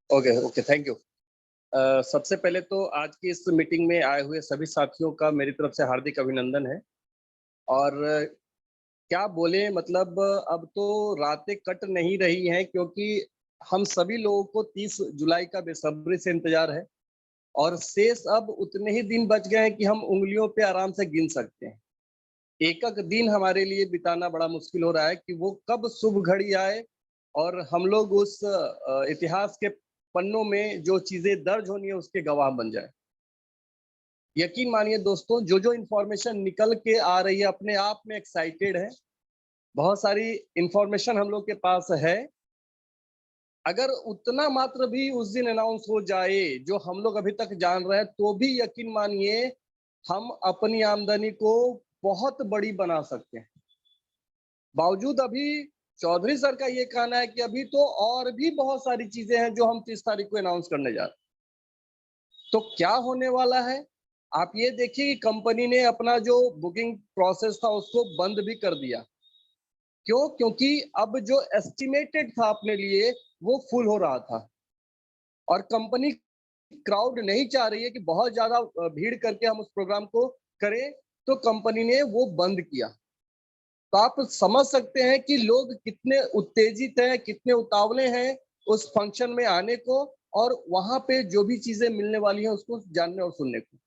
Okay, okay, thank you. सबसे पहले तो आज की इस मीटिंग में आए हुए सभी साथियों का मेरी तरफ से हार्दिक अभिनंदन है। और क्या बोले, मतलब अब तो रातें कट नहीं रही हैं, क्योंकि हम सभी लोगों को 30 जुलाई का बेसब्री से इंतजार है। और शेष अब उतने ही दिन बच गए हैं कि हम उंगलियों पे आराम से गिन सकते हैं। एक-एक दिन हमारे लिए बिताना बड़ा मुश्किल हो रहा है कि वो कब शुभ घड़ी आए और हम लोग उस इतिहास के पन्नों में जो चीज़ें दर्ज होनी है उसके गवाह बन जाएँ। यकीन मानिए दोस्तों, जो-जो इन्फॉर्मेशन निकल के आ रही है अपने आप में एक्साइटेड है। बहुत सारी इन्फॉर्मेशन हम लोग के पास है। अगर उतना मात्र भी उस दिन अनाउंस हो जाए जो हम लोग अभी तक जान रहे हैं, तो भी यकीन मानिए हम अपनी आमदनी को बहुत बड़ी बना सकते हैं। बावजूद अभी चौधरी सर का ये कहना है कि अभी तो और भी बहुत सारी चीजें हैं जो हम 30 तारीख को अनाउंस करने जा रहे हैं। तो क्या होने वाला है? आप ये देखिए कि कंपनी ने अपना जो बुकिंग प्रोसेस था उसको बंद भी कर दिया। क्यों? क्योंकि अब जो एस्टिमेटेड था अपने लिए वो फुल हो रहा था। और कंपनी क्राउड नहीं चाह रही है कि बहुत ज्यादा भीड़ करके हम उस प्रोग्राम को करें, तो कंपनी ने वो बंद किया। तो आप समझ सकते हैं कि लोग कितने उत्तेजित हैं, कितने उतावले हैं उस फंक्शन में आने को और वहां पे जो भी चीजें मिलने वाली हैं उसको जानने और सुनने को।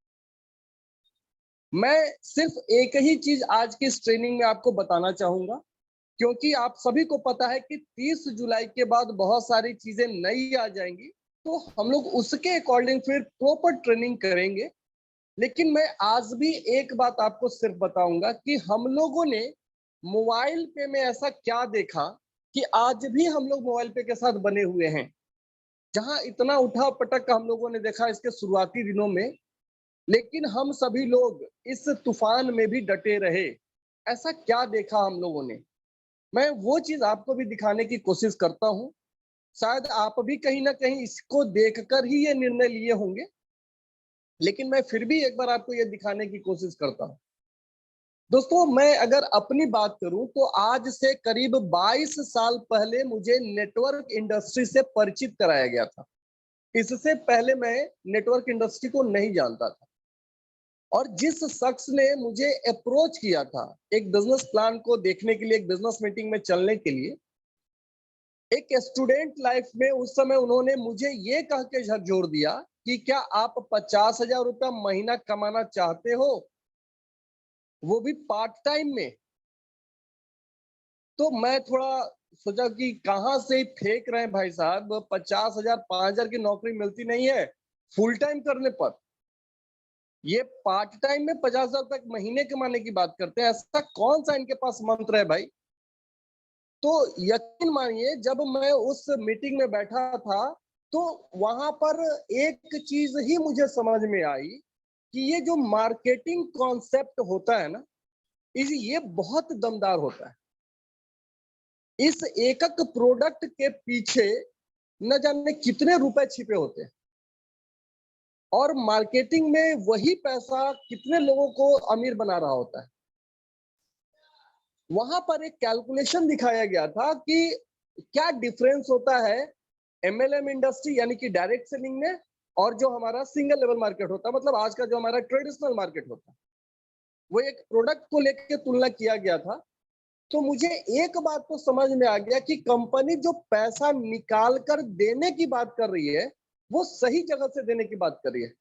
मैं सिर्फ एक ही चीज आज की इस ट्रेनिंग में आपको बताना चाहूंगा, क्योंकि आप सभी को पता है कि 30 जुलाई के बाद बहुत सारी चीजें नई आ जाएंगी, तो हम लोग उसके अकॉर्डिंग फिर प्रॉपर ट्रेनिंग करेंगे। लेकिन मैं आज भी एक बात आपको सिर्फ बताऊंगा कि हम लोगों ने मोबाइल पे में ऐसा क्या देखा कि आज भी हम लोग मोबाइल पे के साथ बने हुए हैं। जहां इतना उठा पटक हम लोगों ने देखा इसके शुरुआती दिनों में, लेकिन हम सभी लोग इस तूफान में भी डटे रहे। ऐसा क्या देखा हम लोगों ने? मैं वो चीज आपको भी दिखाने की कोशिश करता हूँ। शायद आप भी कहीं ना कहीं इसको देखकर ही ये निर्णय लिए होंगे, लेकिन मैं फिर भी एक बार आपको ये दिखाने की कोशिश करता हूँ। दोस्तों, मैं अगर अपनी बात करूं तो आज से करीब 22 साल पहले मुझे नेटवर्क इंडस्ट्री से परिचित कराया गया था। इससे पहले मैं नेटवर्क इंडस्ट्री को नहीं जानता था। और जिस शख्स ने मुझे अप्रोच किया था एक बिजनेस प्लान को देखने के लिए, एक बिजनेस मीटिंग में चलने के लिए, एक स्टूडेंट लाइफ में उस समय उन्होंने मुझे ये कह के झकझोर दिया कि क्या आप 50,000 रुपया महीना कमाना चाहते हो, वो भी पार्ट टाइम में? तो मैं थोड़ा सोचा कि कहाँ से फेंक रहे हैं भाई साहब, 50,000 5,000 की नौकरी मिलती नहीं है फुल टाइम करने पर। ये पार्ट टाइम में 50,000 रुपए महीने कमाने की बात करते हैं। ऐसा कौन सा इनके पास मंत्र है भाई? तो यकीन मानिए जब मैं उस मीटिंग में बैठा था, तो वहां पर एक चीज ही मुझे समझ में आई कि ये जो मार्केटिंग कॉन्सेप्ट होता है ना, ये बहुत दमदार होता है। इस एकक प्रोडक्ट के पीछे न जाने कितने रुपए छिपे होते हैं, और मार्केटिंग में वही पैसा कितने लोगों को अमीर बना रहा होता है। वहां पर एक कैलकुलेशन दिखाया गया था कि क्या डिफरेंस होता है एमएलएम इंडस्ट्री यानी कि डायरेक्ट सेलिंग में, और जो हमारा सिंगल लेवल मार्केट होता है, मतलब आज का जो हमारा ट्रेडिशनल मार्केट होता है। वो एक प्रोडक्ट को लेकर तुलना किया गया था। तो मुझे एक बात तो समझ में आ गया कि कंपनी जो पैसा निकाल कर देने की बात कर रही है, वो सही जगह से देने की बात कर रही है।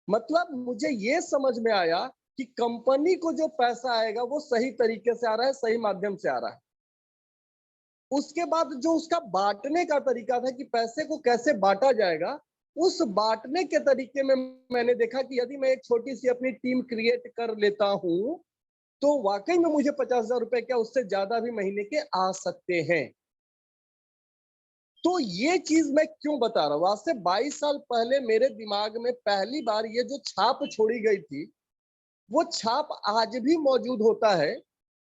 मतलब मुझे ये समझ में आया कि कंपनी को जो पैसा आएगा वो सही तरीके से आ रहा है, सही माध्यम से आ रहा है। उसके बाद जो उसका बांटने का तरीका था कि पैसे को कैसे बांटा जाएगा, उस बांटने के तरीके में मैंने देखा कि यदि मैं एक छोटी सी अपनी टीम क्रिएट कर लेता हूं, तो वाकई में मुझे 50,000 रुपए क्या उससे ज्यादा भी महीने के आ सकते हैं। तो ये चीज मैं क्यों बता रहा हूं? आज से 22 साल पहले मेरे दिमाग में पहली बार ये जो छाप छोड़ी गई थी, वो छाप आज भी मौजूद होता है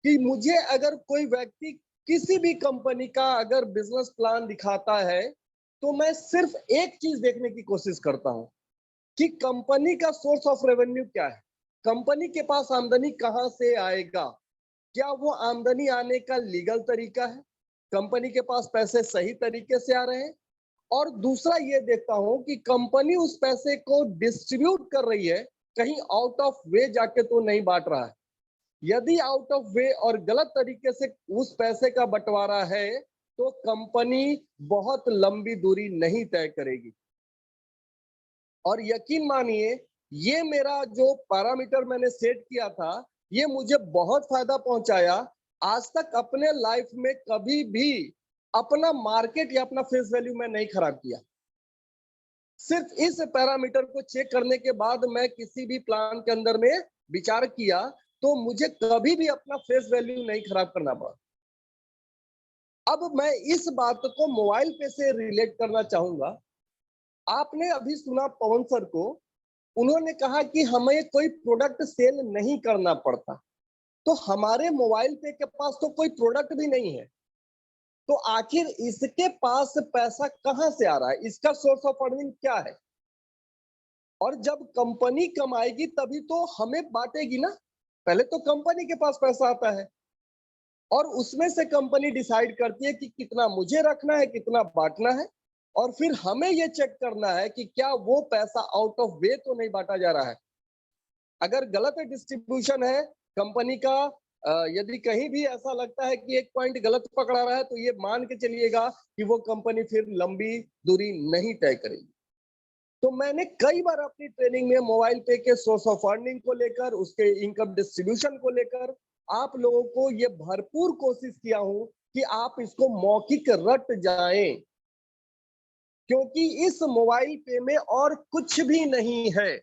कि मुझे अगर कोई व्यक्ति किसी भी कंपनी का अगर बिजनेस प्लान दिखाता है, तो मैं सिर्फ एक चीज देखने की कोशिश करता हूं कि कंपनी का सोर्स ऑफ रेवेन्यू क्या है, कंपनी के पास आमदनी कहां से आएगा, क्या वो आमदनी आने का लीगल तरीका है, कंपनी के पास पैसे सही तरीके से आ रहे हैं, और दूसरा ये देखता हूं कि कंपनी उस पैसे को डिस्ट्रीब्यूट कर रही है, कहीं आउट ऑफ वे जाके तो नहीं बांट रहा है। यदि आउट ऑफ वे और गलत तरीके से उस पैसे का बंटवारा है तो कंपनी बहुत लंबी दूरी नहीं तय करेगी। और यकीन मानिए, ये मेरा जो पैरामीटर मैंने सेट किया था, ये मुझे बहुत फायदा पहुंचाया। आज तक अपने लाइफ में कभी भी अपना मार्केट या अपना फेस वैल्यू मैं नहीं खराब किया। सिर्फ इस पैरामीटर को चेक करने के बाद मैं किसी भी प्लान के अंदर में विचार किया तो मुझे कभी भी अपना फेस वैल्यू नहीं खराब करना पड़ा। अब मैं इस बात को मोबाइल पे से रिलेट करना चाहूंगा। आपने अभी सुना पवन सर को, उन्होंने कहा कि हमें कोई प्रोडक्ट सेल नहीं करना पड़ता। तो हमारे मोबाइल पे के पास तो कोई प्रोडक्ट भी नहीं है, तो आखिर इसके पास पैसा कहां से आ रहा है? इसका सोर्स ऑफ अर्निंग क्या है? और जब कंपनी कमाएगी तभी तो हमें बांटेगी ना। पहले तो कंपनी के पास पैसा आता है और उसमें से कंपनी डिसाइड करती है कि कितना मुझे रखना है, कितना बांटना है, और फिर हमें ये चेक करना है कि क्या वो पैसा आउट ऑफ वे तो नहीं बांटा जा रहा है। अगर गलत डिस्ट्रीब्यूशन है कंपनी का, यदि कहीं भी ऐसा लगता है कि एक पॉइंट गलत पकड़ा रहा है, तो ये मान के चलिएगा कि वो कंपनी फिर लंबी दूरी नहीं तय करेगी। तो मैंने कई बार अपनी ट्रेनिंग में मोबाइल पे के सोर्स ऑफ अर्निंग को लेकर, उसके इनकम डिस्ट्रीब्यूशन को लेकर आप लोगों को ये भरपूर कोशिश किया हूं कि आप इसको मौखिक रट जाएं, क्योंकि इस मोबाइल पे में और कुछ भी नहीं है,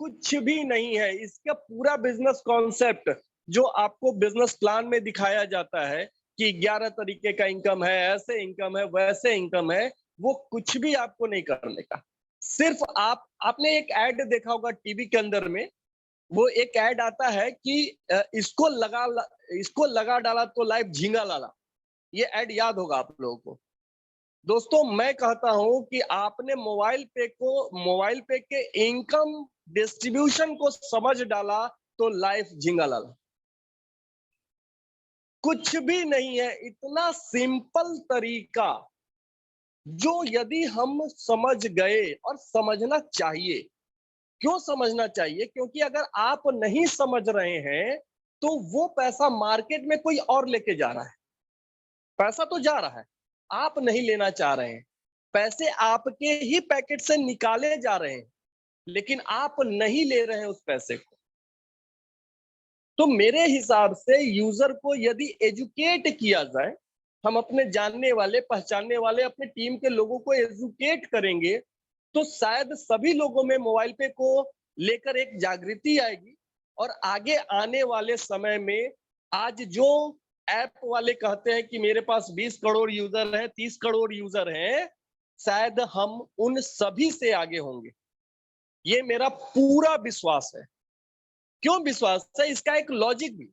कुछ भी नहीं है। इसका पूरा बिजनेस कॉन्सेप्ट जो आपको बिजनेस प्लान में दिखाया जाता है कि 11 तरीके का इनकम है, ऐसे इनकम है, वैसे इनकम है, वो कुछ भी आपको नहीं करने का। सिर्फ आपने एक ऐड देखा होगा टीवी के अंदर में, वो एक ऐड आता है कि इसको लगा डाला तो लाइफ झींगा लाला। ये ऐड याद होगा आप लोगों को। दोस्तों, मैं कहता हूं कि आपने मोबाइल पे के इनकम डिस्ट्रीब्यूशन को समझ डाला तो लाइफ झींगा लाला। कुछ भी नहीं है, इतना सिंपल तरीका जो यदि हम समझ गए, और समझना चाहिए। क्यों समझना चाहिए? क्योंकि अगर आप नहीं समझ रहे हैं तो वो पैसा मार्केट में कोई और लेके जा रहा है। पैसा तो जा रहा है, आप नहीं लेना चाह रहे हैं। पैसे आपके ही पैकेट से निकाले जा रहे हैं, लेकिन आप नहीं ले रहे हैं उस पैसे को। तो मेरे हिसाब से यूजर को यदि एजुकेट किया जाए, हम अपने जानने वाले, पहचानने वाले अपने टीम के लोगों को एजुकेट करेंगे, तो शायद सभी लोगों में मोबाइल पे को लेकर एक जागृति आएगी। और आगे आने वाले समय में, आज जो ऐप वाले कहते हैं कि मेरे पास 20 करोड़ यूजर हैं, 30 करोड़ यूजर हैं, शायद हम उन सभी से आगे होंगे। ये मेरा पूरा विश्वास है। क्यों विश्वास है? इसका एक लॉजिक भी।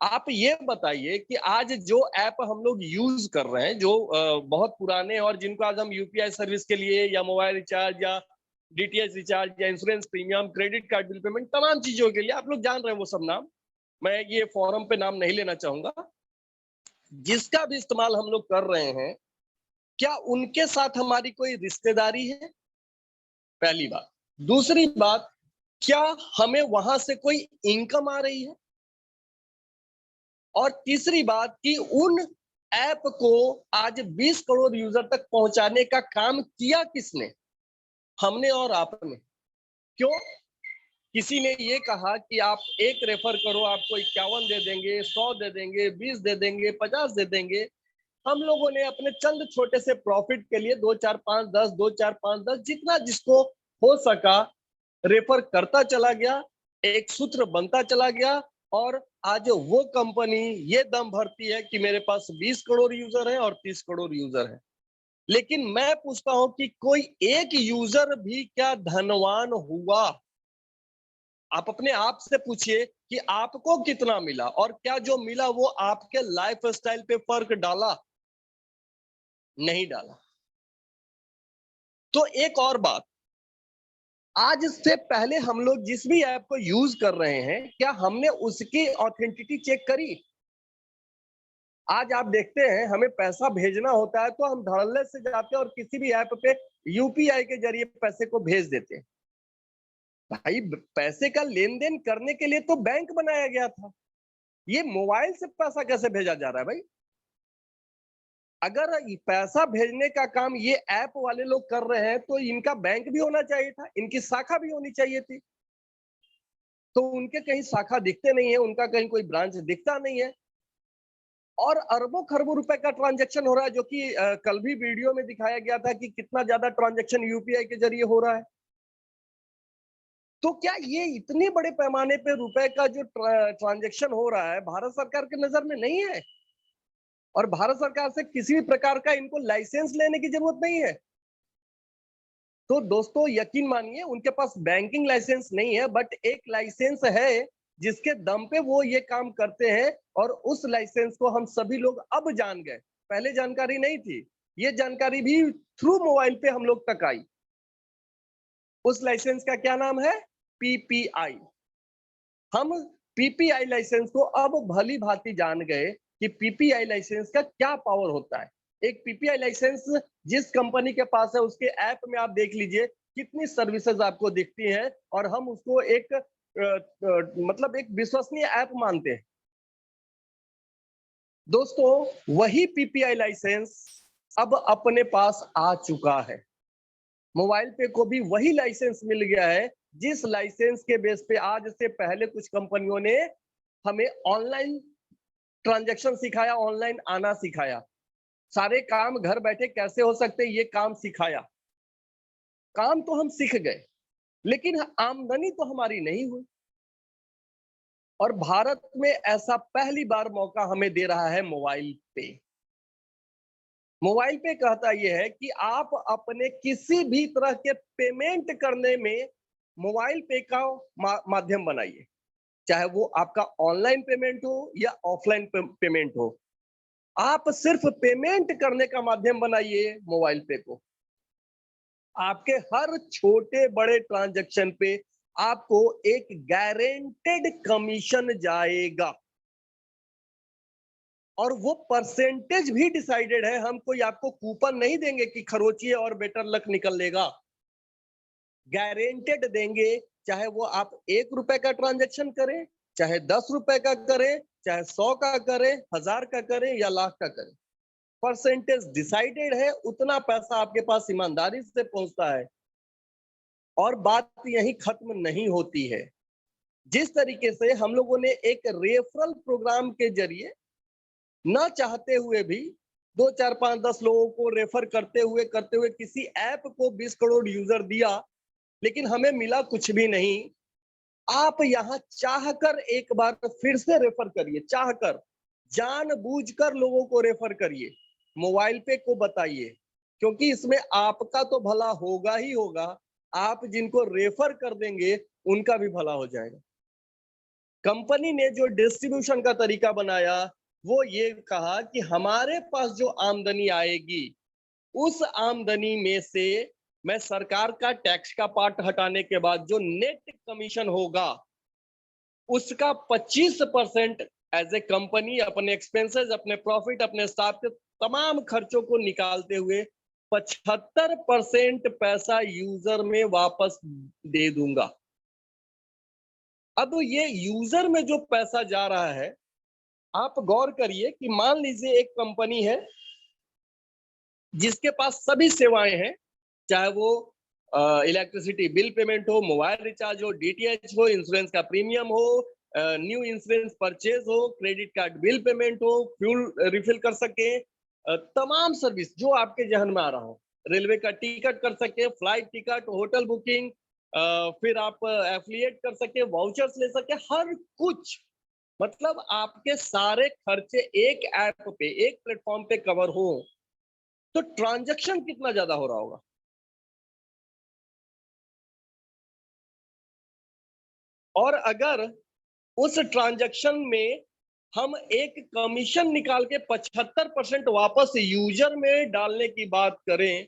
आप ये बताइए कि आज जो ऐप हम लोग यूज कर रहे हैं, जो बहुत पुराने, और जिनको आज हम यूपीआई सर्विस के लिए या मोबाइल रिचार्ज या डीटीएच रिचार्ज या insurance premium, credit card bill payment, तमाम चीजों के लिए आप लोग जान रहे हैं वो सब नाम, मैं ये फोरम पे नाम नहीं लेना चाहूंगा। जिसका भी इस्तेमाल हम लोग कर रहे हैं, क्या उनके साथ हमारी कोई रिश्तेदारी है? पहली बात। दूसरी बात, क्या हमें वहां से कोई इनकम आ रही है? और तीसरी बात कि उन ऐप को आज 20 करोड़ यूजर तक पहुंचाने का काम किया किसने? हमने और आपने। क्यों? किसी ने ये कहा कि आप एक रेफर करो, आपको 51 दे देंगे, 100 दे देंगे, 20 दे देंगे, 50 दे देंगे। हम लोगों ने अपने चंद छोटे से प्रॉफिट के लिए 2 4 5 10, 2 4 5 10, जितना जिसको हो सका रेफर करता चला गया, एक सूत्र बनता चला गया। और आज वो कंपनी ये दम भरती है कि मेरे पास 20 करोड़ यूजर है और 30 करोड़ यूजर है। लेकिन मैं पूछता हूं कि कोई एक यूजर भी क्या धनवान हुआ? आप अपने आप से पूछिए कि आपको कितना मिला, और क्या जो मिला वो आपके लाइफ स्टाइल पे फर्क डाला? नहीं डाला। तो एक और बात, आज से पहले हम लोग जिस भी ऐप को यूज कर रहे हैं, क्या हमने उसकी ऑथेंटिटी चेक करी? आज आप देखते हैं हमें पैसा भेजना होता है तो हम धड़ल्ले से जाते हैं और किसी भी ऐप पे यूपीआई के जरिए पैसे को भेज देते हैं। भाई पैसे का लेन देन करने के लिए तो बैंक बनाया गया था, ये मोबाइल से पैसा कैसे भेजा जा रहा है भाई? अगर पैसा भेजने का काम ये ऐप वाले लोग कर रहे हैं तो इनका बैंक भी होना चाहिए था, इनकी शाखा भी होनी चाहिए थी। तो उनके कहीं शाखा दिखते नहीं है, उनका कहीं कोई ब्रांच दिखता नहीं है और अरबों खरबों रुपए का ट्रांजैक्शन हो रहा है, जो कि कल भी वीडियो में दिखाया गया था कि कितना ज्यादा ट्रांजैक्शन यूपीआई के जरिए हो रहा है। तो क्या ये इतने बड़े पैमाने पे रुपए का जो ट्रांजैक्शन हो रहा है भारत सरकार के नजर में नहीं है? और भारत सरकार से किसी भी प्रकार का इनको लाइसेंस लेने की जरूरत नहीं है। तो दोस्तों यकीन मानिए उनके पास बैंकिंग लाइसेंस नहीं है, बट एक लाइसेंस है जिसके दम पे वो ये काम करते हैं और उस लाइसेंस को हम सभी लोग अब जान गए, पहले जानकारी नहीं थी। ये जानकारी भी थ्रू मोबाइल पे हम लोग तक आई। उस लाइसेंस का क्या नाम है? पीपीआई। हम पीपीआई लाइसेंस को अब भली भांति जान गए कि पीपीआई लाइसेंस का क्या पावर होता है। एक पीपीआई लाइसेंस जिस कंपनी के पास है उसके ऐप में आप देख लीजिए कितनी सर्विसेज आपको दिखती हैं और हम उसको एक मतलब एक विश्वसनीय ऐप मानते हैं। दोस्तों वही पीपीआई लाइसेंस अब अपने पास आ चुका है। मोबाइल पे को भी वही लाइसेंस मिल गया है जिस लाइसेंस के बेस पे आज से पहले कुछ कंपनियों ने हमें ऑनलाइन ट्रांजैक्शन सिखाया, ऑनलाइन आना सिखाया, सारे काम घर बैठे कैसे हो सकते ये काम सिखाया। काम तो हम सीख गए लेकिन आमदनी तो हमारी नहीं हुई। और भारत में ऐसा पहली बार मौका हमें दे रहा है मोबाइल पे। मोबाइल पे कहता यह है कि आप अपने किसी भी तरह के पेमेंट करने में मोबाइल पे का माध्यम बनाइए, चाहे वो आपका ऑनलाइन पेमेंट हो या ऑफलाइन पेमेंट हो। आप सिर्फ पेमेंट करने का माध्यम बनाइए मोबाइल पे को। आपके हर छोटे बड़े ट्रांजैक्शन पे आपको एक गारंटेड कमीशन जाएगा और वो परसेंटेज भी डिसाइडेड है। हम कोई आपको कूपन नहीं देंगे कि खरोचिए और बेटर लक निकल लेगा। गारंटेड देंगे, चाहे वो आप ₹1 का ट्रांजैक्शन करें, चाहे ₹10 का करें, चाहे 100 का करें, 1000 का करें या लाख का करें। परसेंटेज डिसाइडेड है, उतना पैसा आपके पास ईमानदारी से पहुंचता है। और बात यही खत्म नहीं होती है। जिस तरीके से हम लोगों ने एक रेफरल प्रोग्राम के जरिए न चाहते हुए भी 2, 4, 5, 10 लोगों को रेफर करते हुए किसी ऐप को 20 करोड़ यूजर दिया, लेकिन हमें मिला कुछ भी नहीं। आप यहाँ चाहकर एक बार फिर से रेफर करिए, चाहकर जानबूझकर लोगों को रेफर करिए, मोबाइल पे को बताइए, क्योंकि इसमें आपका तो भला होगा ही होगा, आप जिनको रेफर कर देंगे उनका भी भला हो जाएगा। कंपनी ने जो डिस्ट्रीब्यूशन का तरीका बनाया वो ये कहा कि हमारे पास जो आमदनी आएगी उस आमदनी में से मैं सरकार का टैक्स का पार्ट हटाने के बाद जो नेट कमीशन होगा उसका 25% एज ए कंपनी अपने एक्सपेंसेस, अपने प्रॉफिट, अपने स्टाफ के तमाम खर्चों को निकालते हुए 75% पैसा यूजर में वापस दे दूंगा। अब ये यूजर में जो पैसा जा रहा है, आप गौर करिए कि मान लीजिए एक कंपनी है जिसके पास सभी सेवाएं हैं, चाहे वो इलेक्ट्रिसिटी बिल पेमेंट हो, मोबाइल रिचार्ज हो, डीटीएच हो, इंश्योरेंस का प्रीमियम हो, न्यू इंश्योरेंस परचेज हो, क्रेडिट कार्ड बिल पेमेंट हो, फ्यूल रिफिल कर सके, तमाम सर्विस जो आपके जहन में आ रहा हो, रेलवे का टिकट कर सके, फ्लाइट टिकट, होटल बुकिंग, फिर आप एफिलिएट कर सके, वाउचर्स ले सके, हर कुछ, मतलब आपके सारे खर्चे एक ऐप पे, एक प्लेटफॉर्म पे कवर हो, तो ट्रांजैक्शन कितना ज्यादा हो रहा होगा। और अगर उस ट्रांजैक्शन में हम एक कमीशन निकाल के 75% वापस यूजर में डालने की बात करें,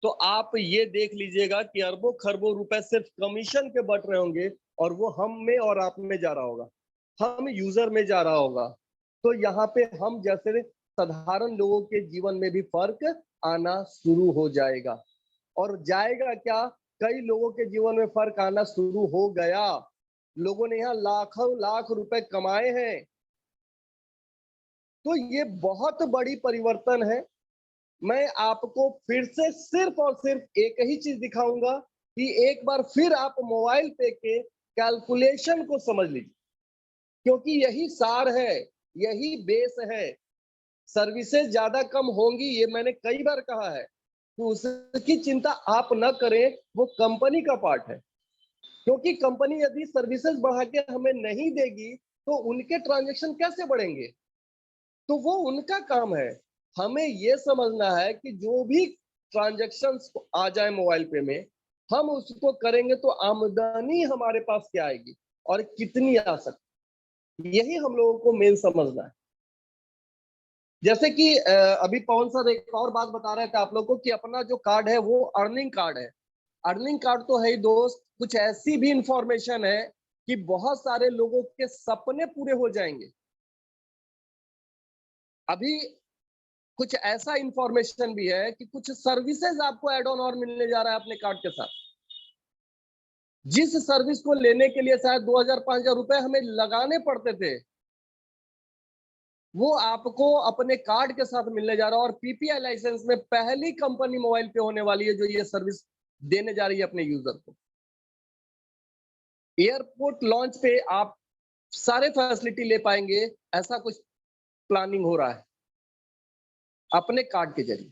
तो आप ये देख लीजिएगा कि अरबों खरबों रुपए सिर्फ कमीशन के बट रहे होंगे और वो हम में और आप में जा रहा होगा, हम यूजर में जा रहा होगा। तो यहाँ पे हम जैसे साधारण लोगों के जीवन में भी फर्क आना शुरू हो जाएगा। और जाएगा क्या, कई लोगों के जीवन में फर्क आना शुरू हो गया। लोगों ने यहाँ लाखों लाख रुपए कमाए हैं। तो ये बहुत बड़ी परिवर्तन है। मैं आपको फिर से सिर्फ और सिर्फ एक ही चीज दिखाऊंगा कि एक बार फिर आप मोबाइल पे के कैलकुलेशन को समझ लीजिए, क्योंकि यही सार है, यही बेस है। सर्विसेज ज्यादा कम होंगी, ये मैंने कई बार कहा है, तो उसकी चिंता आप न करें, वो कंपनी का पार्ट है। क्योंकि कंपनी यदि सर्विसेज बढ़ा के हमें नहीं देगी तो उनके ट्रांजैक्शन कैसे बढ़ेंगे, तो वो उनका काम है। हमें ये समझना है कि जो भी ट्रांजैक्शंस आ जाए मोबाइल पे में, हम उसको करेंगे तो आमदनी हमारे पास क्या आएगी और कितनी आ सकती, यही हम लोगों को मेन समझना है। जैसे कि अभी पवन सर एक और बात बता रहे थे आप लोगों को कि अपना जो कार्ड है वो अर्निंग कार्ड है। अर्निंग कार्ड तो है ही दोस्त, कुछ ऐसी भी इंफॉर्मेशन है कि बहुत सारे लोगों के सपने पूरे हो जाएंगे। अभी कुछ ऐसा इंफॉर्मेशन भी है कि कुछ सर्विसेज आपको एड ऑन और मिलने जा रहा है अपने कार्ड के साथ। जिस सर्विस को लेने के लिए शायद 2000-5000 रुपए हमें लगाने पड़ते थे, वो आपको अपने कार्ड के साथ मिलने जा रहा है। और पीपीआई लाइसेंस में पहली कंपनी मोबाइल पे होने वाली है जो ये सर्विस देने जा रही है अपने यूजर को। एयरपोर्ट लॉन्च पे आप सारे फैसिलिटी ले पाएंगे, ऐसा कुछ प्लानिंग हो रहा है अपने कार्ड के जरिए।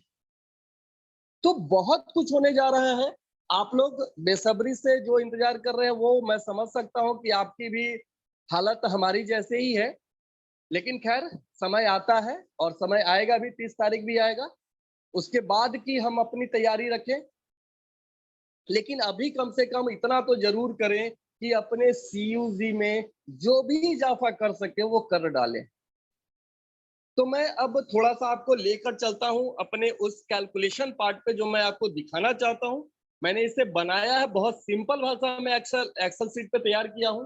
तो बहुत कुछ होने जा रहा है। आप लोग बेसब्री से जो इंतजार कर रहे हैं वो मैं समझ सकता हूं कि आपकी भी हालत हमारी जैसे ही है। लेकिन खैर, समय आता है और समय आएगा भी, 30 तारीख भी आएगा, उसके बाद की हम अपनी तैयारी रखें। लेकिन अभी कम से कम इतना तो जरूर करें कि अपने सीयूजी में जो भी इजाफा कर सके वो कर डालें। तो मैं अब थोड़ा सा आपको लेकर चलता हूं अपने उस कैलकुलेशन पार्ट पे जो मैं आपको दिखाना चाहता हूं। मैंने इसे बनाया है, बहुत सिंपल भाषा में एक्सेल शीट पे तैयार किया हूं,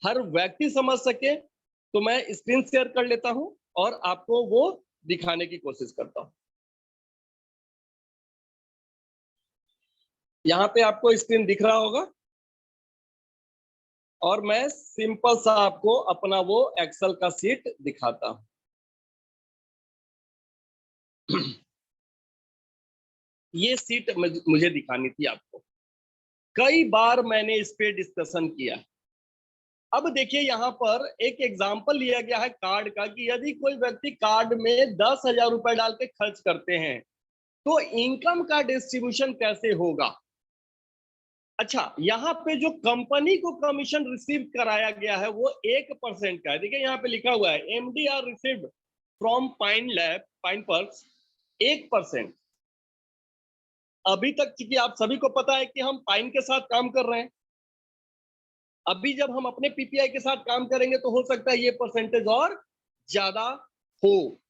हर व्यक्ति समझ सके। तो मैं स्क्रीन शेयर कर लेता हूं और आपको वो दिखाने की कोशिश करता हूं। यहाँ पे आपको स्क्रीन दिख रहा होगा और मैं सिंपल सा आपको अपना वो एक्सेल का शीट दिखाता हूं। ये शीट मुझे दिखानी थी आपको, कई बार मैंने इस पे डिस्कशन किया। अब देखिए यहाँ पर एक एग्जांपल लिया गया है कार्ड का कि यदि कोई व्यक्ति कार्ड में 10,000 रुपए डाल के खर्च करते हैं तो इनकम का डिस्ट्रीब्यूशन कैसे होगा। अच्छा, यहाँ पे जो कंपनी को कमीशन रिसीव कराया गया है वो 1% का है। देखिए यहाँ पे लिखा हुआ है MDR received from pine lab pine purse 1%। अभी तक क्योंकि आप सभी को पता है कि हम पाइन के साथ काम कर रहे हैं, अभी जब हम अपने पीपीआई के साथ काम करेंगे तो हो सकता है ये परसेंटेज और ज्यादा हो।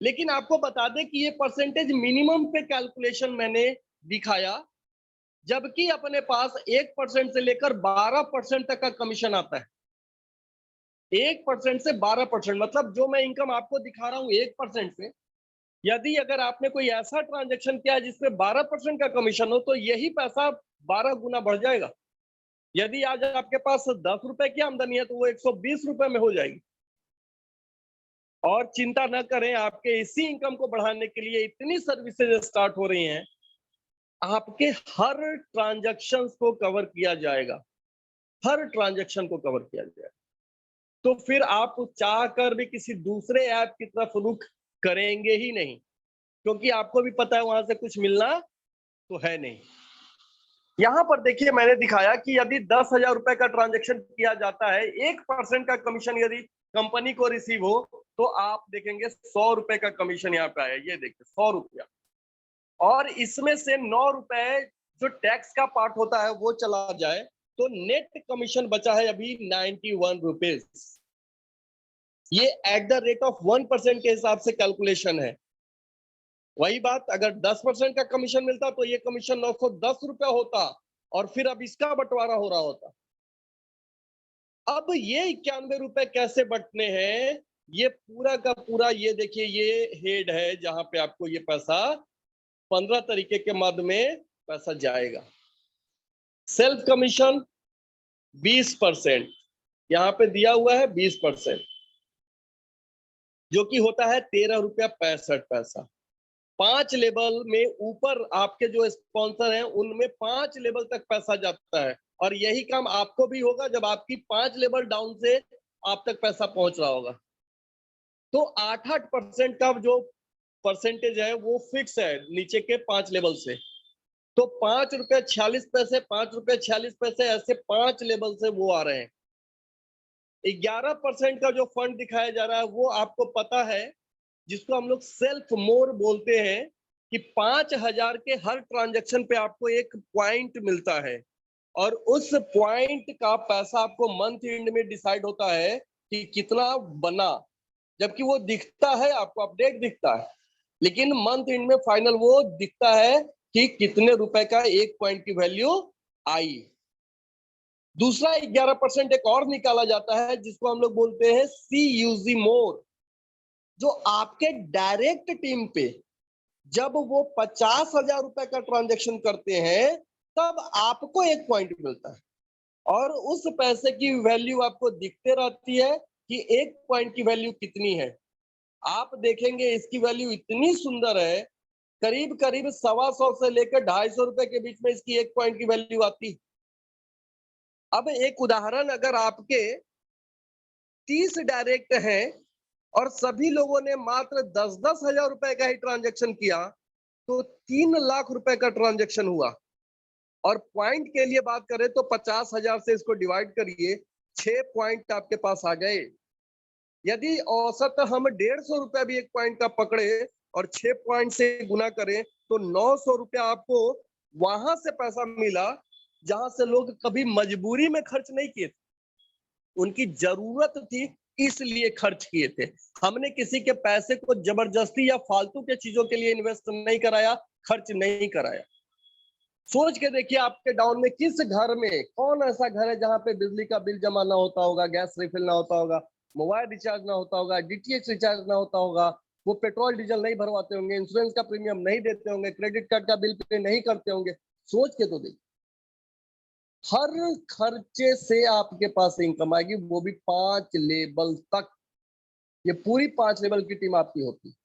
लेकिन आपको बता दें कि ये परसेंटेज मिनिमम पे कैलकुलेशन मैंने दिखाया, जबकि अपने पास 1% से लेकर 12% तक का कमीशन आता है। 1% से 12%, मतलब जो मैं इनकम आपको दिखा रहा हूं 1% से, यदि अगर आपने कोई ऐसा ट्रांजेक्शन किया जिसमें 12% का कमीशन हो तो यही पैसा 12 गुना बढ़ जाएगा। यदि आज आपके पास 10 रुपए की आमदनी है तो वो 120 रुपए में हो जाएगी। और चिंता न करें, आपके इसी इनकम को बढ़ाने के लिए इतनी सर्विसेज स्टार्ट हो रही हैं, आपके हर ट्रांजैक्शन को कवर किया जाएगा, हर ट्रांजैक्शन को कवर किया जाएगा। तो फिर आप चाह कर भी किसी दूसरे ऐप की तरफ रुख करेंगे ही नहीं, क्योंकि आपको भी पता है वहां से कुछ मिलना तो है नहीं। यहाँ पर देखिए मैंने दिखाया कि यदि 10,000 रुपए का ट्रांजेक्शन किया जाता है, 1% का कमीशन यदि कंपनी को रिसीव हो तो आप देखेंगे 100 रुपए का कमीशन यहाँ पे आया। ये देखिए 100 रुपया, और इसमें से 9 रुपए जो टैक्स का पार्ट होता है वो चला जाए तो नेट कमीशन बचा है अभी 91 रुपीज। ये एट द रेट ऑफ 1% के हिसाब से कैलकुलेशन है। वही बात अगर 10% का कमीशन मिलता तो ये कमीशन 910 रुपया होता और फिर अब इसका बंटवारा हो रहा होता। अब ये 91 रुपए कैसे बंटने हैं ये पूरा का पूरा ये देखिए ये हेड है जहां पे आपको ये पैसा 15 तरीके के मद में पैसा जाएगा। सेल्फ कमीशन 20%, यहाँ पे दिया हुआ है 20%, जो कि होता है 13 रुपया 65 पैसा। 5 लेवल में ऊपर आपके जो स्पॉन्सर हैं उनमें 5 लेवल तक पैसा जाता है, और यही काम आपको भी होगा जब आपकी 5 लेवल डाउन से आप तक पैसा पहुंच रहा होगा। तो 8-8% का जो परसेंटेज है वो फिक्स है नीचे के 5 लेवल से। तो 5 रुपया 46 पैसे, 5 रुपया 46 पैसे, ऐसे 5 लेवल से वो आ रहे हैं। 11% का जो फंड दिखाया जा रहा है वो आपको पता है, जिसको हम लोग सेल्फ मोर बोलते हैं, कि 5,000 के हर ट्रांजैक्शन पे आपको एक पॉइंट मिलता है, और उस पॉइंट का पैसा आपको मंथ एंड में डिसाइड होता है कि कितना बना, जबकि वो दिखता है आपको अपडेट दिखता है, लेकिन मंथ एंड में फाइनल वो दिखता है कि कितने रुपए का एक पॉइंट की वैल्यू आई। दूसरा 11% एक और निकाला जाता है जिसको हम लोग बोलते हैं CUG मोर, जो आपके डायरेक्ट टीम पे जब वो 50,000 रुपए का ट्रांजैक्शन करते हैं तब आपको एक पॉइंट मिलता है, और उस पैसे की वैल्यू आपको दिखते रहती है कि एक पॉइंट की वैल्यू कितनी है। आप देखेंगे इसकी वैल्यू इतनी सुंदर है, करीब करीब 125 से लेकर 250 रुपए के बीच में इसकी एक पॉइंट की वैल्यू आती है। अब एक उदाहरण, अगर आपके 30 डायरेक्ट हैं और सभी लोगों ने मात्र 10-10 हजार रुपए का ही ट्रांजैक्शन किया, तो 3 लाख रुपए का ट्रांजैक्शन हुआ। और पॉइंट के लिए बात करें तो 50,000 से इसको डिवाइड करिए, 6 पॉइंट आपके पास आ गए। यदि औसत हम 150 रुपया भी एक पॉइंट का पकड़े और 6 पॉइंट से गुना करें तो 900 रुपया आपको वहां से पैसा मिला जहां से लोग कभी मजबूरी में खर्च नहीं किए थे, उनकी जरूरत थी इसलिए खर्च किए थे। हमने किसी के पैसे को जबरदस्ती या फालतू के चीजों के लिए इन्वेस्ट नहीं कराया, खर्च नहीं कराया। सोच के देखिए आपके डाउन में किस घर में, कौन ऐसा घर है जहां पे बिजली का बिल जमा ना होता होगा, गैस रिफिल ना होता होगा, मोबाइल रिचार्ज ना होता होगा, DTH रिचार्ज ना होता होगा, वो पेट्रोल डीजल नहीं भरवाते होंगे, इंश्योरेंस का प्रीमियम नहीं देते होंगे, क्रेडिट कार्ड का बिल पे नहीं करते होंगे। सोच के तो देखिए, हर खर्चे से आपके पास इनकम आएगी, वो भी 5 लेवल तक। ये पूरी 5 लेवल की टीम आपकी होती है।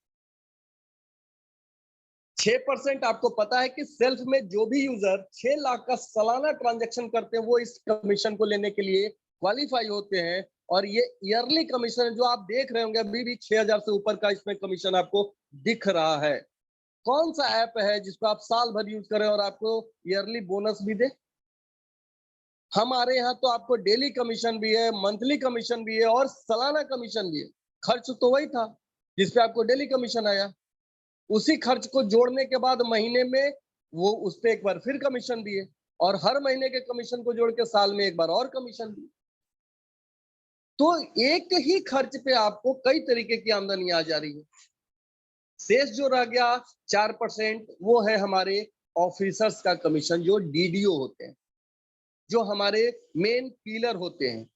6% आपको पता है कि सेल्फ में जो भी यूजर 6 लाख का सालाना ट्रांजैक्शन करते हैं वो इस कमीशन को लेने के लिए क्वालिफाई होते हैं। और ये ईयरली कमीशन जो आप देख रहे होंगे, अभी भी 6,000 से ऊपर का इसमें कमीशन आपको दिख रहा है। कौन सा ऐप है जिसको आप साल भर यूज करें और आपको ईयरली बोनस भी दे? हमारे यहाँ तो आपको डेली कमीशन भी है, मंथली कमीशन भी है और सालाना कमीशन भी है। खर्च तो वही था जिसपे आपको डेली कमीशन आया, उसी खर्च को जोड़ने के बाद महीने में वो उस पे एक बार फिर कमीशन दिए, और हर महीने के कमीशन को जोड़ के साल में एक बार और कमीशन दिए। तो एक ही खर्च पे आपको कई तरीके की आमदनी आ जा रही है। शेष जो रह गया 4%, वो है हमारे ऑफिसर्स का कमीशन, जो DDO होते हैं, जो हमारे मेन पिलर होते हैं।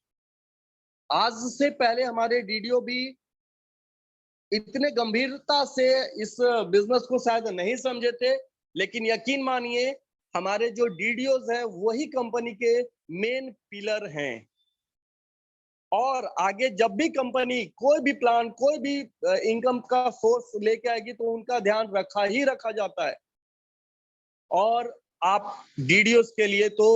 आज से पहले हमारे DDO भी इतने गंभीरता से इस बिजनेस को शायद नहीं समझे थे, लेकिन यकीन मानिए हमारे जो DDOs हैं वही कंपनी के मेन पिलर हैं। और आगे जब भी कंपनी कोई भी प्लान, कोई भी इनकम का सोर्स लेके आएगी तो उनका ध्यान रखा जाता है। और आप DDOs के लिए तो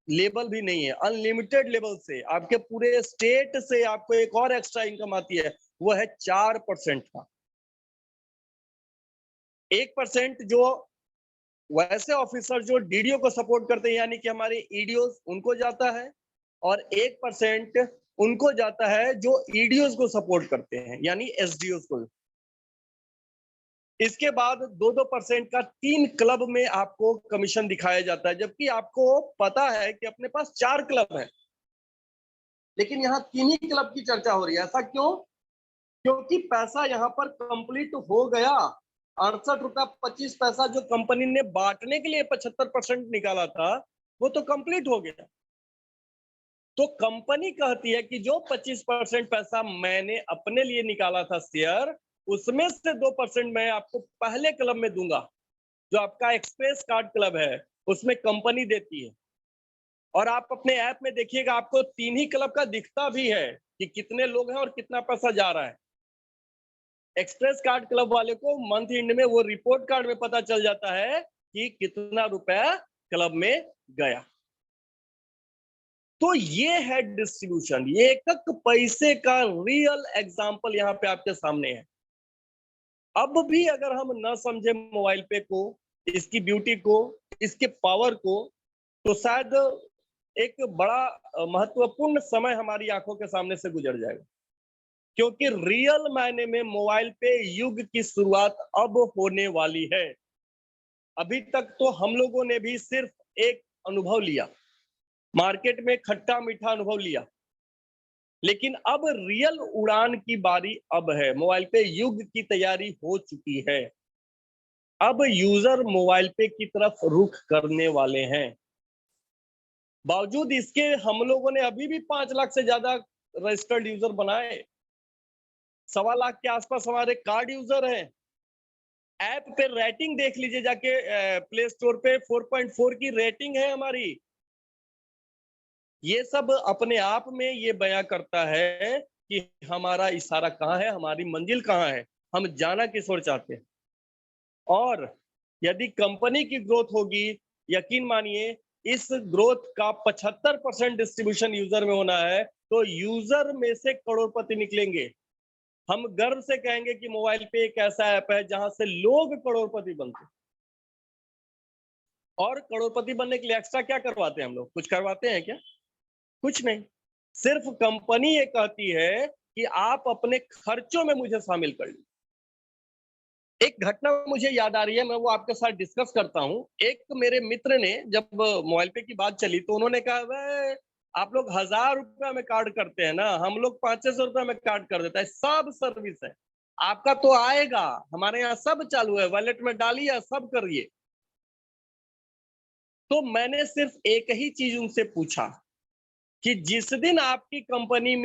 लेवल भी नहीं है, अनलिमिटेड लेवल से आपके पूरे स्टेट से आपको एक और एक्स्ट्रा इनकम आती है, वो है 4% का। 1% जो वैसे ऑफिसर जो DDO को सपोर्ट करते हैं, यानी कि हमारे EDOs, उनको जाता है, और 1% उनको जाता है जो EDOs को सपोर्ट करते हैं, यानी SDOs को। इसके बाद 2-2% का 3 क्लब में आपको कमीशन दिखाया जाता है, जबकि आपको पता है कि अपने पास 4 क्लब है, लेकिन यहाँ 3 ही क्लब की चर्चा हो रही है। ऐसा क्यों? क्योंकि पैसा यहाँ पर कंप्लीट हो गया। 68 रुपया 25 पैसा जो कंपनी ने बांटने के लिए 75% निकाला था, वो तो कंप्लीट हो गया। तो कंपनी कहती है कि जो 25% पैसा मैंने अपने लिए निकाला था शेयर, उसमें से 2% मैं आपको पहले क्लब में दूंगा। जो आपका एक्सप्रेस कार्ड क्लब है, उसमें कंपनी देती है। और आप अपने ऐप में देखिएगा, आपको 3 ही क्लब का दिखता भी है कि कितने लोग हैं और कितना पैसा जा रहा है। एक्सप्रेस कार्ड क्लब वाले को मंथ एंड में वो रिपोर्ट कार्ड में पता चल जाता है कि कितना रुपया क्लब में गया। तो ये है डिस्ट्रीब्यूशन, ये एक पैसे का रियल एग्जांपल यहाँ पे आपके सामने है। अब भी अगर हम ना समझे मोबाइल पे को, इसकी ब्यूटी को, इसके पावर को, तो शायद एक बड़ा महत्वपूर्ण समय हमारी आंखों के सामने से गुजर जाएगा। क्योंकि रियल मायने में मोबाइल पे युग की शुरुआत अब होने वाली है। अभी तक तो हम लोगों ने भी सिर्फ एक अनुभव लिया, मार्केट में खट्टा मीठा अनुभव लिया, लेकिन अब रियल उड़ान की बारी अब है। मोबाइल पे युग की तैयारी हो चुकी है। अब यूजर मोबाइल पे की तरफ रुख करने वाले हैं। बावजूद इसके हम लोगों ने अभी भी 5 लाख से ज्यादा रजिस्टर्ड यूजर बनाए। 1.25 लाख के आसपास हमारे कार्ड यूजर हैं। ऐप पे रेटिंग देख लीजिए जाके, प्ले स्टोर पे 4.4 की रेटिंग है हमारी। ये सब अपने आप में ये बयां करता है कि हमारा इशारा कहाँ है, हमारी मंजिल कहाँ है, हम जाना किस ओर चाहते हैं। और यदि कंपनी की ग्रोथ होगी, यकीन मानिए इस ग्रोथ का 75% डिस्ट्रीब्यूशन यूजर में होना है, तो यूजर में से करोड़पति निकलेंगे। हम गर्व से कहेंगे कि मोबाइल पे एक ऐसा ऐप है जहां से लोग करोड़पति बनते हैं। और करोड़पति बनने के लिए एक्स्ट्रा क्या करवाते हैं हम लोग? कुछ करवाते हैं क्या? कुछ नहीं। सिर्फ कंपनी ये कहती है कि आप अपने खर्चों में मुझे शामिल कर लीजिए। एक घटना मुझे याद आ रही है, मैं वो आपके साथ डिस्कस करता हूँ। एक मेरे मित्र ने, जब मोबाइल पे की बात चली, तो उन्होंने कहा, "वे, आप लोग 1000 रुपया में कार्ड करते हैं ना, हम लोग 500 रुपया में कार्ड कर देता है, सब सर्विस है। आपका तो आएगा, हमारे यहाँ सब चालू है, वॉलेट में डालिए, सब करिए।" तो मैंने सिर्फ एक ही चीज उनसे पूछा कि जिस दिन आपकी कंपनी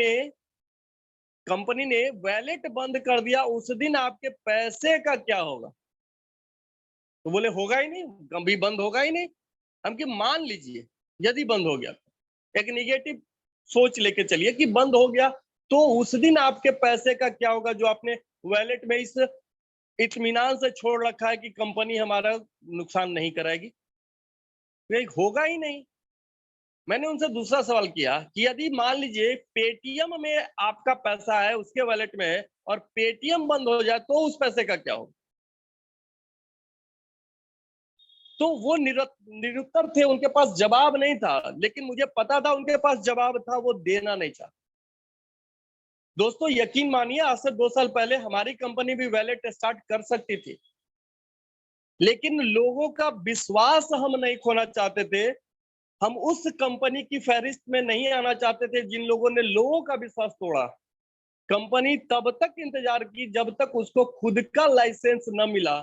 ने वॉलेट बंद कर दिया, उस दिन आपके पैसे का क्या होगा? तो बोले होगा ही नहीं, कभी बंद होगा ही नहीं। हम कि मान लीजिए यदि बंद हो गया, एक निगेटिव सोच लेके चलिए कि बंद हो गया, तो उस दिन आपके पैसे का क्या होगा जो आपने वॉलेट में इस इत्मीनान से छोड़ रखा है कि कंपनी हमारा नुकसान नहीं कराएगी? तो एक होगा ही नहीं। मैंने उनसे दूसरा सवाल किया कि यदि मान लीजिए पेटीएम में आपका पैसा है, उसके वॉलेट में है, और पेटीएम बंद हो जाए, तो उस पैसे का क्या होगा? तो वो निरुत्तर थे, उनके पास जवाब नहीं था। लेकिन मुझे पता था उनके पास जवाब था, वो देना नहीं चाहता। दोस्तों यकीन मानिए, आज से 2 साल पहले हमारी कंपनी भी वैलेट स्टार्ट कर सकती थी, लेकिन लोगों का विश्वास हम नहीं खोना चाहते थे। हम उस कंपनी की फहरिस्त में नहीं आना चाहते थे जिन लोगों ने लोगों का विश्वास तोड़ा। कंपनी तब तक इंतजार की जब तक उसको खुद का लाइसेंस न मिला।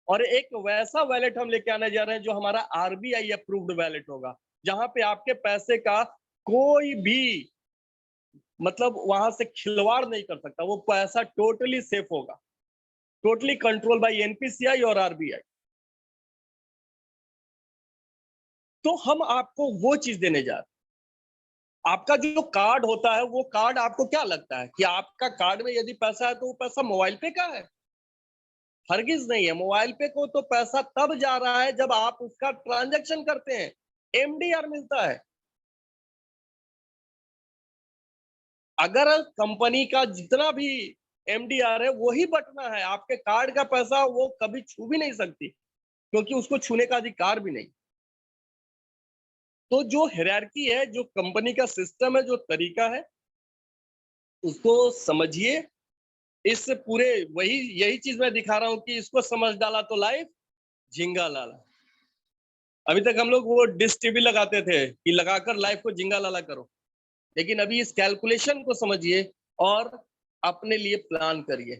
और एक वैसा वैलेट हम लेके आने जा रहे हैं जो हमारा आरबीआई अप्रूव्ड वैलेट होगा, जहां पे आपके पैसे का कोई भी, मतलब वहां से खिलवाड़ नहीं कर सकता। वो पैसा टोटली सेफ होगा, टोटली कंट्रोल बाय एनपीसीआई और आरबीआई। तो हम आपको वो चीज देने जा रहे हैं। आपका जो कार्ड होता है, वो कार्ड आपको क्या लगता है कि आपका कार्ड में यदि पैसा है तो वो पैसा मोबाइल पे का है? हरगिज नहीं है। मोबाइल पे को तो पैसा तब जा रहा है जब आप उसका ट्रांजैक्शन करते हैं, एमडीआर मिलता है। अगर कंपनी का जितना भी एमडीआर है वही बटना है, आपके कार्ड का पैसा वो कभी छू भी नहीं सकती, क्योंकि उसको छूने का अधिकार भी नहीं। तो जो हायरार्की है, जो कंपनी का सिस्टम है, जो तरीका है, उसको समझिए। इस पूरे वही यही चीज मैं दिखा रहा हूं कि इसको समझ डाला तो लाइफ झिंगा लाला। अभी तक हम लोग वो डिश टीवी लगाते थे कि लगाकर लाइफ को झिंगा लाला करो, लेकिन अभी इस कैलकुलेशन को समझिए और अपने लिए प्लान करिए।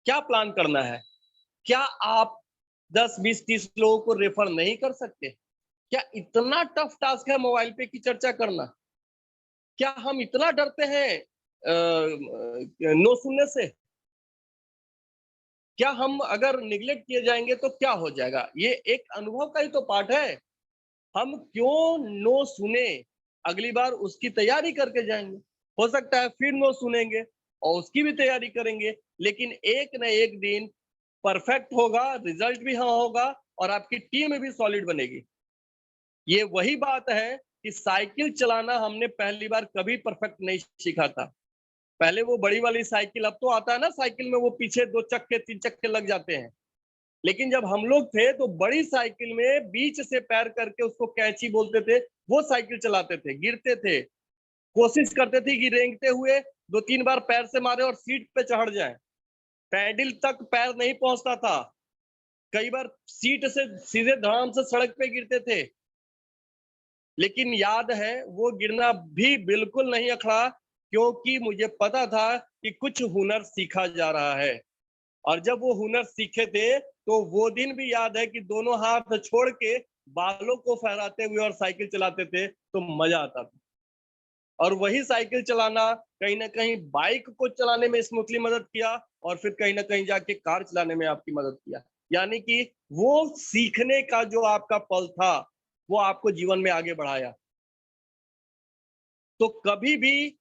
क्या प्लान करना है? क्या आप 10, 20, 30 लोगों को रेफर नहीं कर सकते? क्या इतना टफ टास्क है मोबाइल पे की चर्चा करना? क्या हम इतना डरते हैं नो सुनने से? क्या हम अगर निग्लेक्ट किए जाएंगे तो क्या हो जाएगा? ये एक अनुभव का ही तो पार्ट है। हम क्यों नो सुने? अगली बार उसकी तैयारी करके जाएंगे। हो सकता है फिर नो सुनेंगे और उसकी भी तैयारी करेंगे, लेकिन एक न एक दिन परफेक्ट होगा, रिजल्ट भी हाँ होगा और आपकी टीम भी सॉलिड बनेगी। ये वही बात है कि साइकिल चलाना हमने पहली बार कभी परफेक्ट नहीं सीखा था। पहले वो बड़ी वाली साइकिल, अब तो आता है ना साइकिल में वो पीछे 2 चक्के 3 चक्के लग जाते हैं। लेकिन जब हम लोग थे तो बड़ी साइकिल में बीच से पैर करके, उसको कैंची बोलते थे, वो साइकिल चलाते थे, गिरते थे, कोशिश करते थे कि रेंगते हुए 2-3 बार पैर से मारे और सीट पे चढ़ जाएं। पैडल तक पैर नहीं पहुंचता था। कई बार सीट से सीधे धड़ाम से सड़क पे गिरते थे। लेकिन याद है वो गिरना भी बिल्कुल नहीं अखड़ा, क्योंकि मुझे पता था कि कुछ हुनर सीखा जा रहा है। और जब वो हुनर सीखे थे तो वो दिन भी याद है कि दोनों हाथ छोड़ के बालों को फहराते हुए और साइकिल चलाते थे तो मजा आता था। और वही साइकिल चलाना कहीं ना कहीं बाइक को चलाने में स्मूथली मदद किया और फिर कहीं ना कहीं जाके कार चलाने में आपकी मदद किया। यानी कि वो सीखने का जो आपका पल था वो आपको जीवन में आगे बढ़ाया। तो कभी भी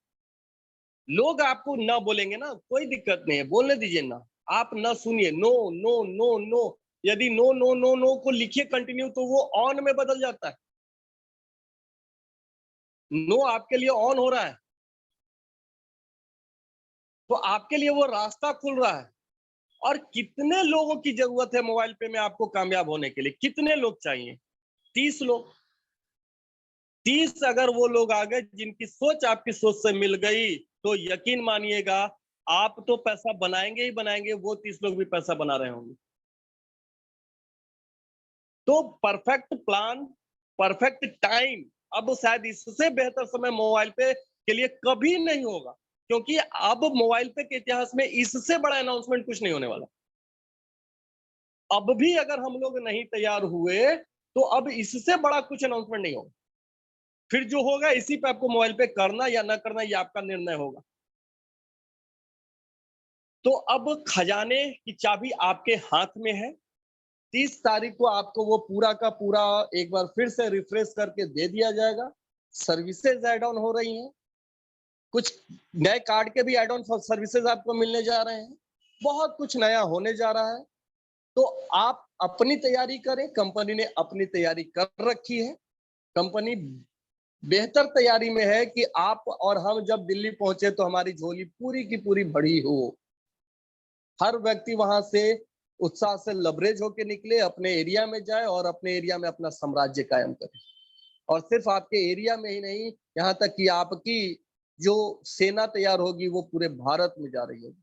लोग आपको ना बोलेंगे ना, कोई दिक्कत नहीं है, बोलने दीजिए ना। आप ना सुनिए, नो नो नो नो। यदि नो नो नो नो को लिखिए कंटिन्यू तो वो ऑन में बदल जाता है। नो आपके लिए ऑन हो रहा है तो आपके लिए वो रास्ता खुल रहा है। और कितने लोगों की जरूरत है मोबाइल पे में आपको कामयाब होने के लिए? कितने लोग चाहिए? 30 लोग। 30 अगर वो लोग आ गए जिनकी सोच आपकी सोच से मिल गई तो यकीन मानिएगा, आप तो पैसा बनाएंगे ही बनाएंगे, वो 30 लोग भी पैसा बना रहे होंगे। तो परफेक्ट प्लान, परफेक्ट टाइम, अब शायद इससे बेहतर समय मोबाइल पे के लिए कभी नहीं होगा, क्योंकि अब मोबाइल पे के इतिहास में इससे बड़ा अनाउंसमेंट कुछ नहीं होने वाला। अब भी अगर हम लोग नहीं तैयार हुए तो अब इससे बड़ा कुछ अनाउंसमेंट नहीं होगा। फिर जो होगा इसी पे आपको मोबाइल पे करना या ना करना ये आपका निर्णय होगा। तो अब खजाने की चाबी आपके हाथ में है। 30 तारीख को आपको वो पूरा का पूरा एक बार फिर से रिफ्रेश करके दे दिया जाएगा। सर्विसेज ऐड ऑन हो रही हैं, कुछ नए कार्ड के भी ऐड ऑन सर्विसेज आपको मिलने जा रहे हैं, बहुत कुछ नया होने जा रहा है। तो आप अपनी तैयारी करें, कंपनी ने अपनी तैयारी कर रखी है। कंपनी बेहतर तैयारी में है कि आप और हम जब दिल्ली पहुंचे तो हमारी झोली पूरी की पूरी भरी हो। हर व्यक्ति वहां से उत्साह से लबरेज होके निकले, अपने एरिया में जाए और अपने एरिया में अपना साम्राज्य कायम करे। और सिर्फ आपके एरिया में ही नहीं, यहाँ तक कि आपकी जो सेना तैयार होगी वो पूरे भारत में जा रही होगी।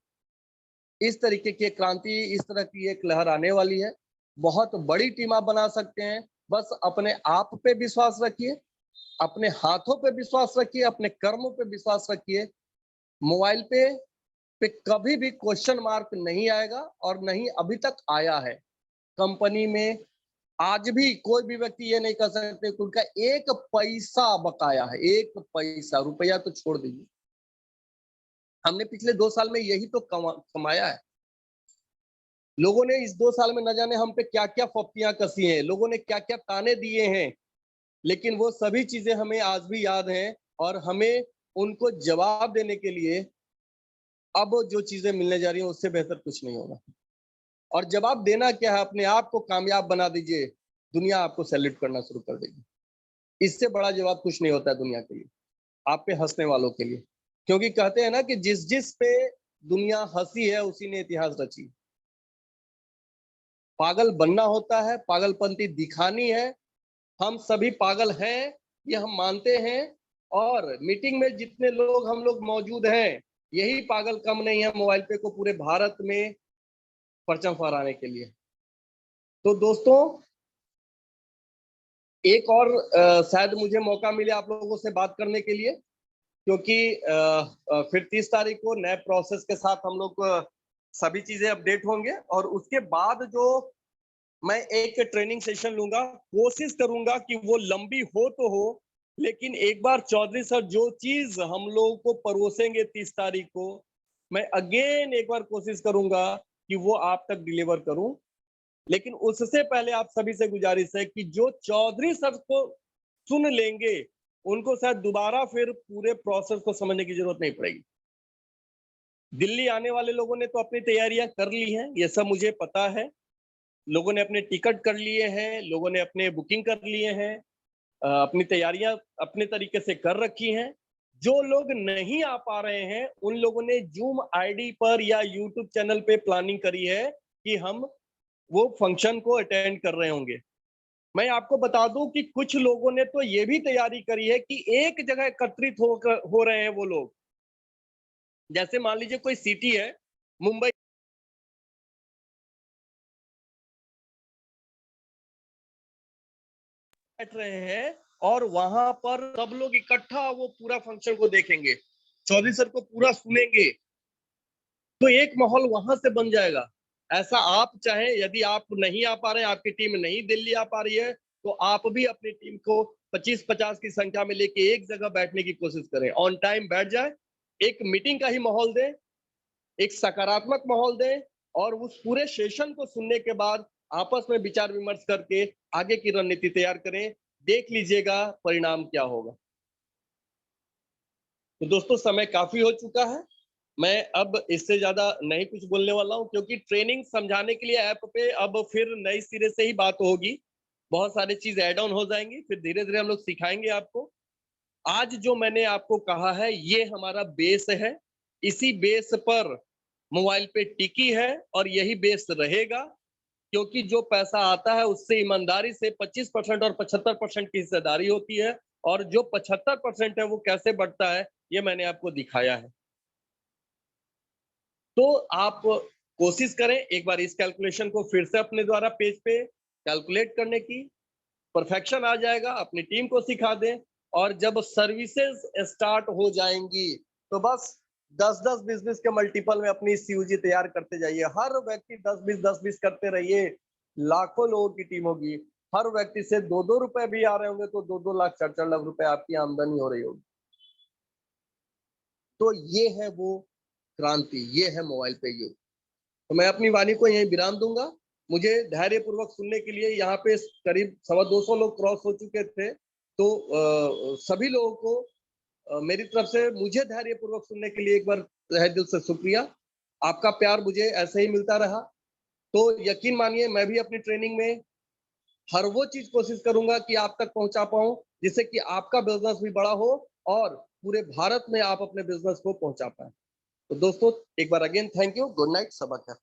इस तरीके की क्रांति, इस तरह की एक लहर आने वाली है। बहुत बड़ी टीम आप बना सकते हैं। बस अपने आप पे विश्वास रखिए, अपने हाथों पे विश्वास रखिए, अपने कर्मों पे विश्वास रखिए। मोबाइल पे कभी भी क्वेश्चन मार्क नहीं आएगा और नहीं अभी तक आया है। कंपनी में आज भी कोई भी व्यक्ति ये नहीं कर सकते कि उनका एक पैसा बकाया है। एक पैसा, रुपया तो छोड़ दीजिए। हमने पिछले 2 साल में यही तो कमाया है। लोगों ने इस 2 साल में न जाने हम पे क्या क्या फप्तियां कसी हैं, लोगों ने क्या क्या ताने दिए हैं, लेकिन वो सभी चीजें हमें आज भी याद हैं। और हमें उनको जवाब देने के लिए अब जो चीजें मिलने जा रही हैं उससे बेहतर कुछ नहीं होगा। और जवाब देना क्या है, अपने आप को कामयाब बना दीजिए, दुनिया आपको सैल्यूट करना शुरू कर देगी। इससे बड़ा जवाब कुछ नहीं होता है दुनिया के लिए, आप पे हंसने वालों के लिए। क्योंकि कहते हैं ना कि जिस जिस पे दुनिया हंसी है उसी ने इतिहास रची। पागल बनना होता है, पागलपंती दिखानी है। हम सभी पागल हैं, ये हम मानते हैं। और मीटिंग में जितने लोग हम लोग मौजूद हैं, यही पागल कम नहीं है मोबाइल पे को पूरे भारत में परचम फहराने के लिए। तो दोस्तों, एक और शायद मुझे मौका मिले आप लोगों से बात करने के लिए, क्योंकि फिर 30 तारीख को नए प्रोसेस के साथ हम लोग सभी चीजें अपडेट होंगे। और उसके बाद जो मैं एक ट्रेनिंग सेशन लूंगा, कोशिश करूंगा कि वो लंबी हो तो हो, लेकिन एक बार चौधरी सर जो चीज हम लोगों को परोसेंगे 30 तारीख को, मैं अगेन एक बार कोशिश करूंगा कि वो आप तक डिलीवर करूं। लेकिन उससे पहले आप सभी से गुजारिश है कि जो चौधरी सर को सुन लेंगे, उनको शायद दोबारा फिर पूरे प्रोसेस को समझने की जरूरत नहीं पड़ेगी। दिल्ली आने वाले लोगों ने तो अपनी तैयारियां कर ली हैं, ये सब मुझे पता है। लोगों ने अपने टिकट कर लिए हैं, लोगों ने अपने बुकिंग कर लिए हैं, अपनी तैयारियां अपने तरीके से कर रखी हैं। जो लोग नहीं आ पा रहे हैं, उन लोगों ने जूम आईडी पर या यूट्यूब चैनल पे प्लानिंग करी है कि हम वो फंक्शन को अटेंड कर रहे होंगे। मैं आपको बता दूं कि कुछ लोगों ने तो ये भी तैयारी करी है कि एक जगह एकत्रित हो रहे हैं वो लोग। जैसे मान लीजिए कोई सिटी है, मुंबई बैठ रहे हैं और वहां पर सब लोग इकट्ठा वो पूरा फंक्शन को देखेंगे, चौधरी सर को पूरा सुनेंगे, तो एक माहौल वहां से बन जाएगा। ऐसा आप चाहें, यदि आप नहीं आ पा रहे हैं, आपकी टीम नहीं दिल्ली आ पा रही है, तो आप भी अपनी टीम को 25-50 की संख्या में लेके एक जगह बैठने की कोशिश करें, ऑन टाइम बैठ जाए, एक मीटिंग का ही माहौल दें, एक सकारात्मक माहौल दें, और उस पूरे सेशन को सुनने के बाद आपस में विचार विमर्श करके आगे की रणनीति तैयार करें। देख लीजिएगा परिणाम क्या होगा। तो दोस्तों, समय काफी हो चुका है। मैं अब इससे ज्यादा नहीं कुछ बोलने वाला हूं, क्योंकि ट्रेनिंग समझाने के लिए ऐप पे अब फिर नई सिरे से ही बात होगी। बहुत सारी चीज ऐड ऑन हो जाएंगी, फिर धीरे धीरे हम लोग सिखाएंगे आपको। आज जो मैंने आपको कहा है, ये हमारा बेस है। इसी बेस पर मोबाइल पे टिकी है और यही बेस रहेगा, क्योंकि जो पैसा आता है उससे ईमानदारी से 25% और 75% की हिस्सेदारी होती है, और जो 75% है वो कैसे बढ़ता है, ये मैंने आपको दिखाया है। तो आप कोशिश करें एक बार इस कैलकुलेशन को फिर से अपने द्वारा पेज पे कैलकुलेट करने की। परफेक्शन आ जाएगा, अपनी टीम को सिखा दें, और जब सर्विसेज स्टार्ट हो जाएंगी, तो बस 10-10 20-20 के मल्टीपल में अपनी सीयूजी तैयार करते जाइए। हर व्यक्ति 10-20 करते रहिए, लाखों लोगों की टीम होगी। हर व्यक्ति से 2-2 रुपए भी आ रहे होंगे, तो 2-2 लाख 4-4 लाख रुपए आपकी आमदनी हो रही होगी। तो ये है वो क्रांति, ये है मोबाइल पे युग। तो मैं अपनी वाणी को यहीं विराम दूंगा। मुझे धैर्यपूर्वक सुनने के लिए, यहाँ पे करीब 225 लोग क्रॉस हो चुके थे, तो सभी लोगों को मेरी तरफ से मुझे धैर्यपूर्वक सुनने के लिए एक बार तहे दिल से शुक्रिया। आपका प्यार मुझे ऐसे ही मिलता रहा, तो यकीन मानिए मैं भी अपनी ट्रेनिंग में हर वो चीज कोशिश करूंगा कि आप तक पहुंचा पाऊं, जिससे कि आपका बिजनेस भी बड़ा हो और पूरे भारत में आप अपने बिजनेस को पहुंचा पाए। तो दोस्तों, एक बार again thank you, good night, सबक है।